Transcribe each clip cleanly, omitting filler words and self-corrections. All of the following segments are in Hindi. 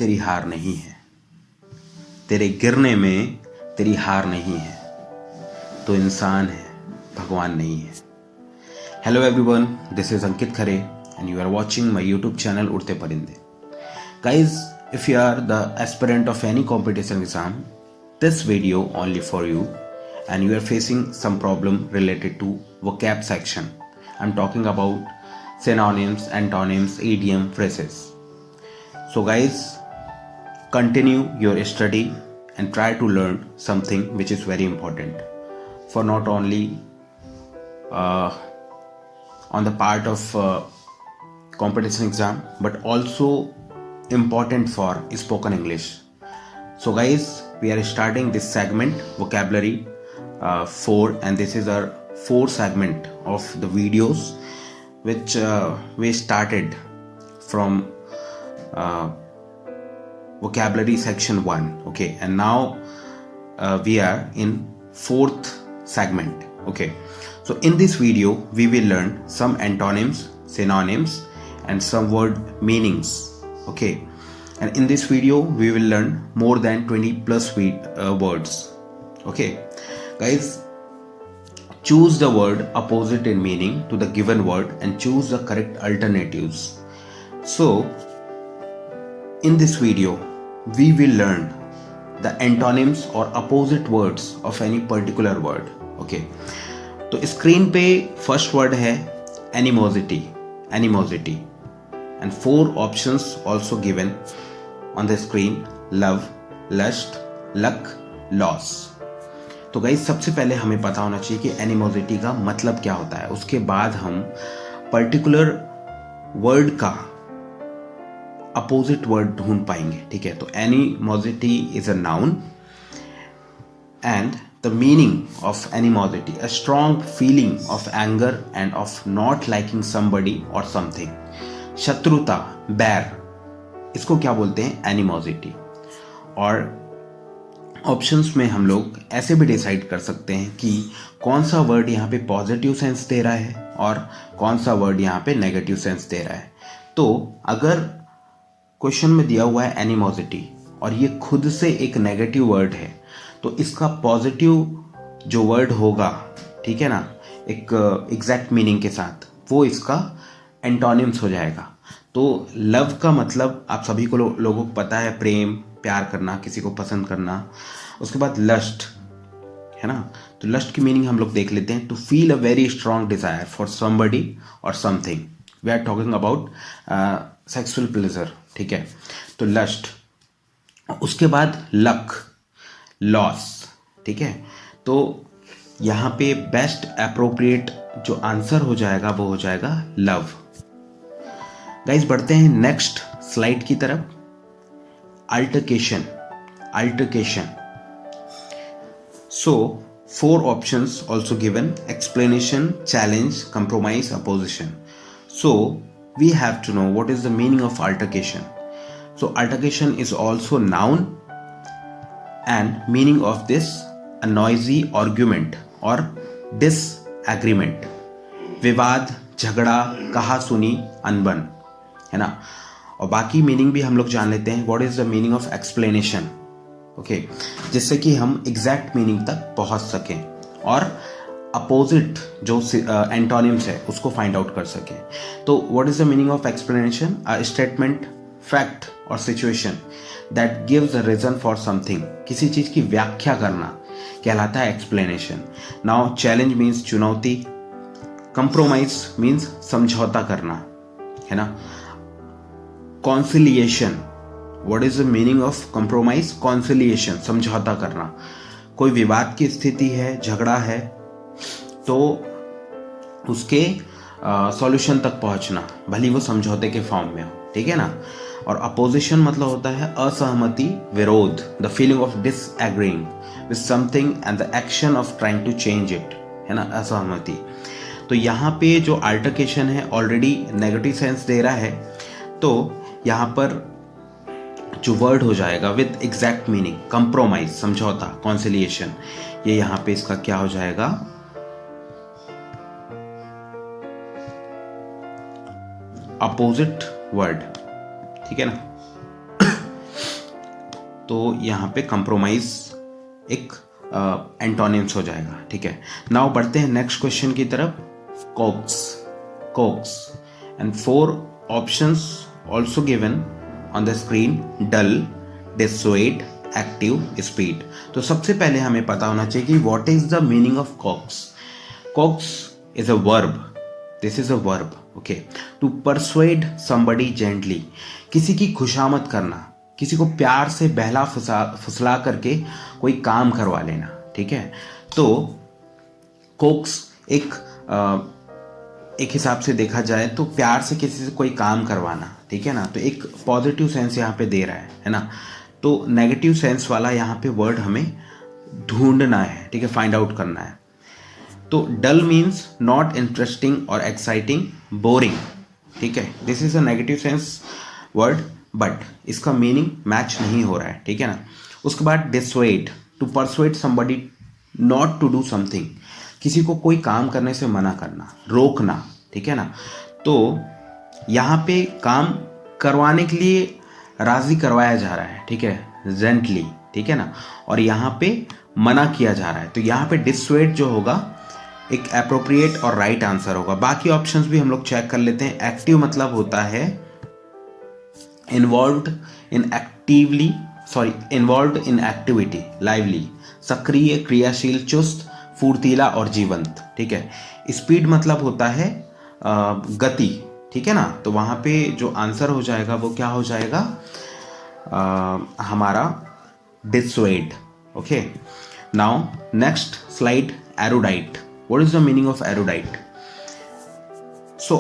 तेरी हार नहीं है, तेरे गिरने में तेरी हार नहीं है, तो इंसान है, भगवान नहीं है। Hello everyone, this is Ankit Khare and you are watching my YouTube channel Udte Parinde. Guys, if you are the aspirant of any competition exam, this video only for you and you are facing some problem related to vocab section. I'm talking about synonyms, antonyms, idiom, phrases. So guys, continue your study and try to learn something which is very important for not only on the part of competition exam but also important for spoken English. So guys, we are starting this segment vocabulary 4 and this is our 4th segment of the videos which we started from vocabulary section 1. Okay, and now we are in 4th segment. Okay, so in this video we will learn some antonyms, synonyms and some word meanings. Okay, and in this video we will learn more than 20 plus words. Okay guys, choose the word opposite in meaning to the given word and choose the correct alternatives. So in this video we will learn the antonyms or opposite words of any particular word. Okay, तो स्क्रीन पे फर्स्ट वर्ड है animosity, animosity, and 4 options also given on the screen: love, lust, luck, loss. तो गाइस, सबसे पहले हमें पता होना चाहिए कि एनिमोसिटी का मतलब क्या होता है, उसके बाद हम पर्टिकुलर वर्ड का अपोजिट वर्ड ढूंढ पाएंगे. ठीक है, तो animosity is a noun and the meaning of animosity a strong feeling of anger end of not liking somebody और समथिंग. शत्रुता, बैर, इसको क्या बोलते हैं? एनिमोसिटी. और ऑप्शंस में हम लोग ऐसे भी डिसाइड कर सकते हैं कि कौन सा वर्ड यहाँ पे पॉजिटिव सेंस दे रहा है और कौन सा वर्ड यहाँ पे नेगेटिव सेंस दे रहा है. तो अगर क्वेश्चन में दिया हुआ है एनिमोसिटी और ये खुद से एक नेगेटिव वर्ड है तो इसका पॉजिटिव जो वर्ड होगा, ठीक है ना, एक एग्जैक्ट मीनिंग के साथ, वो इसका एंटोनिम्स हो जाएगा. तो लव का मतलब आप सभी को लोगों को पता है, प्रेम, प्यार करना, किसी को पसंद करना. उसके बाद लस्ट है ना, तो लस्ट की मीनिंग हम लोग देख लेते हैं. To feel a very strong desire for somebody और something. We are talking about sexual pleasure. ठीक है, तो लस्ट. उसके बाद लक, लॉस. ठीक है, तो यहाँ पे बेस्ट अप्रोप्रिएट जो आंसर हो जाएगा वो हो जाएगा लव. गाइस, बढ़ते हैं नेक्स्ट स्लाइड की तरफ. Altercation, altercation. So 4 options also given: explanation, challenge, compromise, opposition. So we have to know what is the meaning of altercation. So altercation is also noun and meaning of this a noisy argument or disagreement. विवाद, झगड़ा, कहा सुनी, अनबन, है ना. और बाकी मीनिंग भी हम लोग जान लेते हैं. What is the meaning of explanation? Okay, जिससे कि हम एग्जैक्ट मीनिंग तक पहुंच सकें और अपोजिट जो एंटोनिम्स है उसको फाइंड आउट कर सकें. तो what is the meaning of explanation? A statement, fact or situation that gives a reason for something. किसी चीज की व्याख्या करना कहलाता है एक्सप्लेनेशन. नाउ चैलेंज मीन्स चुनौती. कंप्रोमाइज मीन्स समझौता करना, है ना. Conciliation, what is the meaning of compromise? Conciliation, समझौता करना. कोई विवाद की स्थिति है, झगड़ा है, तो उसके सॉल्यूशन तक पहुंचना, भले वो समझौते के फॉर्म में हो. ठीक है ना. और अपोजिशन मतलब होता है असहमति, विरोध. The feeling of disagreeing with something and the action of trying to change it, है ना, असहमति. तो यहाँ पे जो अल्टरकेशन है ऑलरेडी नेगेटिव सेंस दे रहा है, तो यहाँ पर जो वर्ड हो जाएगा विद एग्जैक्ट मीनिंग, कंप्रोमाइज, समझौता, कॉन्सिलिएशन, ये यहाँ पे इसका क्या हो जाएगा? Opposite word. ठीक है ना. तो यहाँ पे कंप्रोमाइज एक एंटोनिम्स हो जाएगा, ठीक है। नाउ बढ़ते हैं नेक्स्ट क्वेश्चन की तरफ। Coax and 4 options also given on the screen, dull, dissuade, active, speed. तो सबसे पहले हमें पता होना चाहिए कि what is the meaning of coax. Coax is a verb, this is a verb, okay. To persuade somebody gently, किसी की खुशामद करना, किसी को प्यार से बहला फुसला करके कोई काम करवा लेना, ठीक है। तो कोक्स एक हिसाब से देखा जाए तो प्यार से किसी से कोई काम करवाना, ठीक है ना। तो एक पॉजिटिव सेंस यहाँ पे दे रहा है ना। तो नेगेटिव सेंस वाला यहाँ पे वर्ड हमें ढूंढना है, ठीक है, फाइंड आउट करना है। तो dull means not interesting or exciting, boring, ठीक है। This is a negative sense word, but इसका मीनिंग मैच नहीं हो रहा है, ठीक है ना। उसके बाद dissuade, to persuade somebody not to do something, किसी को कोई काम करने से मना करना, रोकना, ठीक है ना। तो यहाँ पे काम करवाने के लिए राजी करवाया जा रहा है, ठीक है, जेंटली, ठीक है ना, और यहाँ पे मना किया जा रहा है। तो यहाँ पे डिसुएड जो होगा एक एप्रोप्रिएट और राइट आंसर होगा। बाकी ऑप्शंस भी हम लोग चेक कर लेते हैं। एक्टिव मतलब होता है इन्वॉल्व्ड इन एक्टिविटी, लाइवली, सक्रिय, क्रियाशील, चुस्त, फुर्तीला और जीवंत, ठीक है। स्पीड मतलब होता है गति, ठीक है ना। तो वहां पे जो आंसर हो जाएगा वो क्या हो जाएगा, हमारा dissuade, okay. Now next slide, erudite. What is the meaning of erudite? So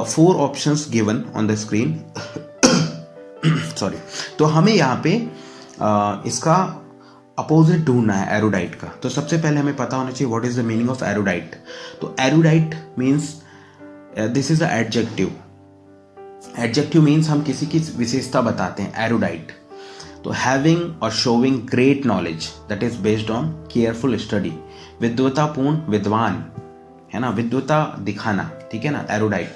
4 options given on the screen sorry. तो हमें यहाँ पे इसका अपोजिट ढूंढना है एरोडाइट का। तो सबसे पहले हमें पता होना चाहिए what is the meaning of erudite. तो erudite means this is a adjective. Adjective means हम किसी की विशेषता बताते हैं, एरोडाइट। तो having or showing great knowledge that is based on careful study, विद्वतापूर्ण, विद्वान, है ना, विद्वता दिखाना, ठीक है ना। एरोडाइट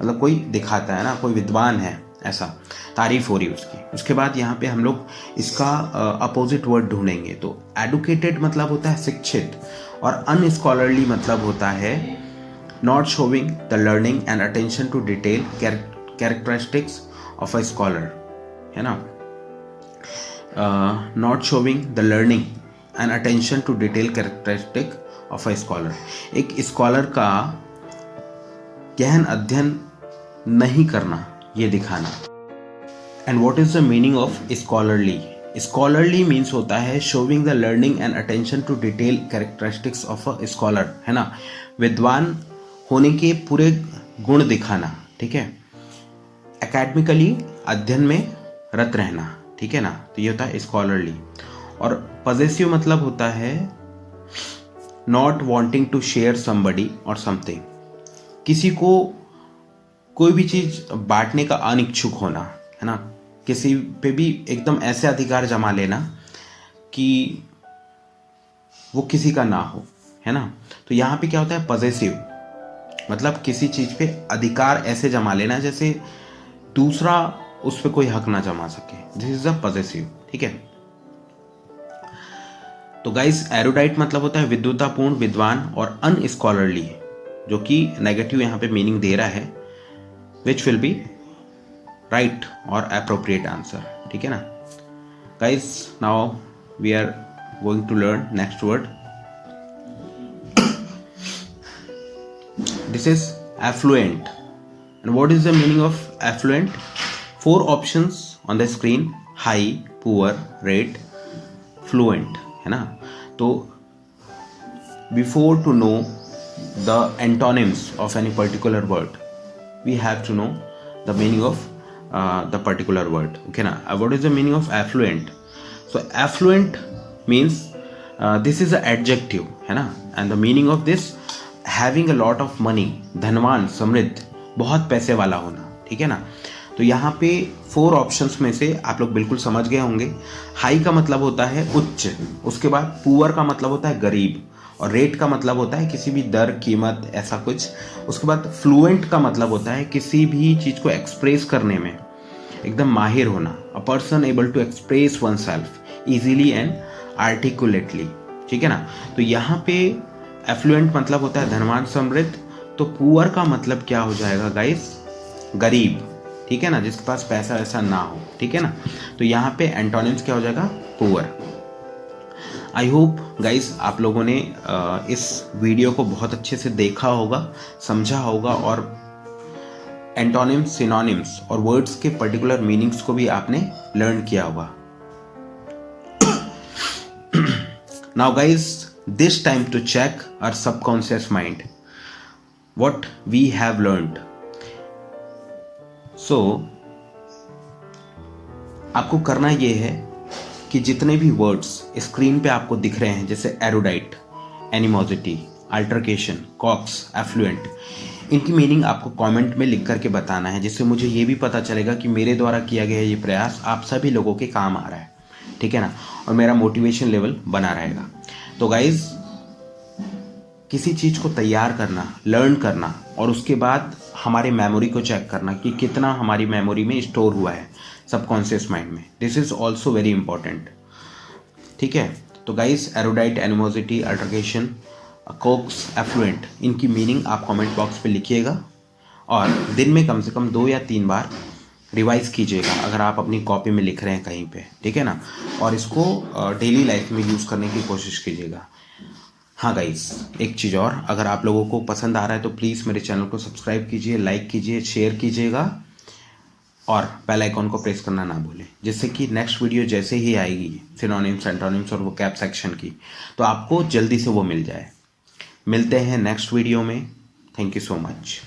मतलब कोई दिखाता है ना, कोई विद्वान है, ऐसा तारीफ हो रही है उसकी। उसके बाद यहाँ पे हम लोग इसका अपोजिट वर्ड ढूंढेंगे। तो एडुकेटेड मतलब होता है शिक्षित, और अनस्कॉलरली मतलब होता है not showing the learning and attention to detail characteristics of a scholar, है ना। Not showing the learning and attention to detail characteristic of a scholar, एक स्कॉलर का गहन अध्ययन नहीं करना, ये दिखाना। And what is the meaning of scholarly? Scholarly means होता है showing the learning and attention to detail characteristics of a scholar, है ना, विद्वान होने के पूरे गुण दिखाना, ठीक है। एकेडमिकली अध्ययन में रत रहना, ठीक है ना। तो ये होता है स्कॉलरली। और पजेसिव मतलब होता है not wanting to share somebody और समथिंग, किसी को कोई भी चीज बांटने का अनिच्छुक होना, है ना, किसी पे भी एकदम ऐसे अधिकार जमा लेना कि वो किसी का ना हो, है ना। तो यहाँ पे क्या होता है, पजेसिव मतलब किसी चीज पे अधिकार ऐसे जमा लेना जैसे दूसरा उस पर कोई हक ना जमा सके, दिस इज अ पजेसिव, ठीक है। तो गाइस एरोडाइट मतलब होता है विद्वतापूर्ण, विद्वान, और अनस्कॉलरली जो कि नेगेटिव यहाँ पे मीनिंग दे रहा है, which will be right or appropriate answer, ठीक है ना। Guys, now we are going to learn next word. This is affluent. And what is the meaning of affluent? 4 options on the screen: high, poor, rate, fluent, है ना। तो before to know the antonyms of any particular word, we have to know the meaning of the particular word, okay na. What is the meaning of affluent? So affluent means this is an adjective, है ना, and the meaning of this having a lot of money, धनवान, समृद्ध, बहुत पैसे वाला होना, ठीक है ना। तो यहाँ पे 4 ऑप्शंस में से आप लोग बिल्कुल समझ गए होंगे। हाई का मतलब होता है उच्च, उसके बाद पुअर का मतलब होता है गरीब, और रेट का मतलब होता है किसी भी दर, कीमत, ऐसा कुछ। उसके बाद फ्लुएंट का मतलब होता है किसी भी चीज़ को एक्सप्रेस करने में एकदम माहिर होना, a person able to express oneself easily and articulately, ठीक है ना। तो यहाँ पे एफ्लुएंट मतलब होता है धनवान समृद्ध, तो पुअर का मतलब क्या हो जाएगा गाइस, गरीब, ठीक है ना, जिसके पास पैसा वैसा ना हो, ठीक है ना। तो यहाँ पे एंटोनिम्स क्या हो जाएगा, पुअर। आई होप गाइस आप लोगों ने इस वीडियो को बहुत अच्छे से देखा होगा, समझा होगा, और एंटोनिम्स, सिनोनिम्स और वर्ड्स के पर्टिकुलर मीनिंग्स को भी आपने लर्न किया होगा। Now guys, this time to check our subconscious mind, what we have learned. So आपको करना ये है कि जितने भी वर्ड्स स्क्रीन पे आपको दिख रहे हैं, जैसे erudite, animosity, altercation, coax, affluent, इनकी मीनिंग आपको कमेंट में लिख करके बताना है, जिससे मुझे ये भी पता चलेगा कि मेरे द्वारा किया गया ये प्रयास आप सभी लोगों के काम आ रहा है, ठीक है ना, और मेरा मोटिवेशन लेवल बना रहेगा। तो गाइज, किसी चीज़ को तैयार करना, लर्न करना, और उसके बाद हमारे मेमोरी को चेक करना कि कितना हमारी मेमोरी में स्टोर हुआ है सबकॉन्शियस माइंड में, this is also very important, ठीक है। तो guys, erudite, animosity, altercation, coax, affluent, इनकी मीनिंग आप कमेंट बॉक्स पे लिखिएगा, और दिन में कम से कम 2 या 3 बार रिवाइज कीजिएगा अगर आप अपनी कॉपी में लिख रहे हैं कहीं पे, ठीक है ना, और इसको डेली लाइफ में यूज़ करने की कोशिश कीजिएगा। हाँ गाइस, एक चीज़ और, अगर आप लोगों को पसंद आ रहा है तो प्लीज़ मेरे चैनल को सब्सक्राइब कीजिए, लाइक कीजिए, शेयर कीजिएगा, और बेल आइकॉन को प्रेस करना ना भूलें, जिससे कि नेक्स्ट वीडियो जैसे ही आएगी सिनोनिम्स, एंटोनिम्स और वोकैब सेक्शन की, तो आपको जल्दी से वो मिल जाए। मिलते हैं नेक्स्ट वीडियो में। Thank you so much.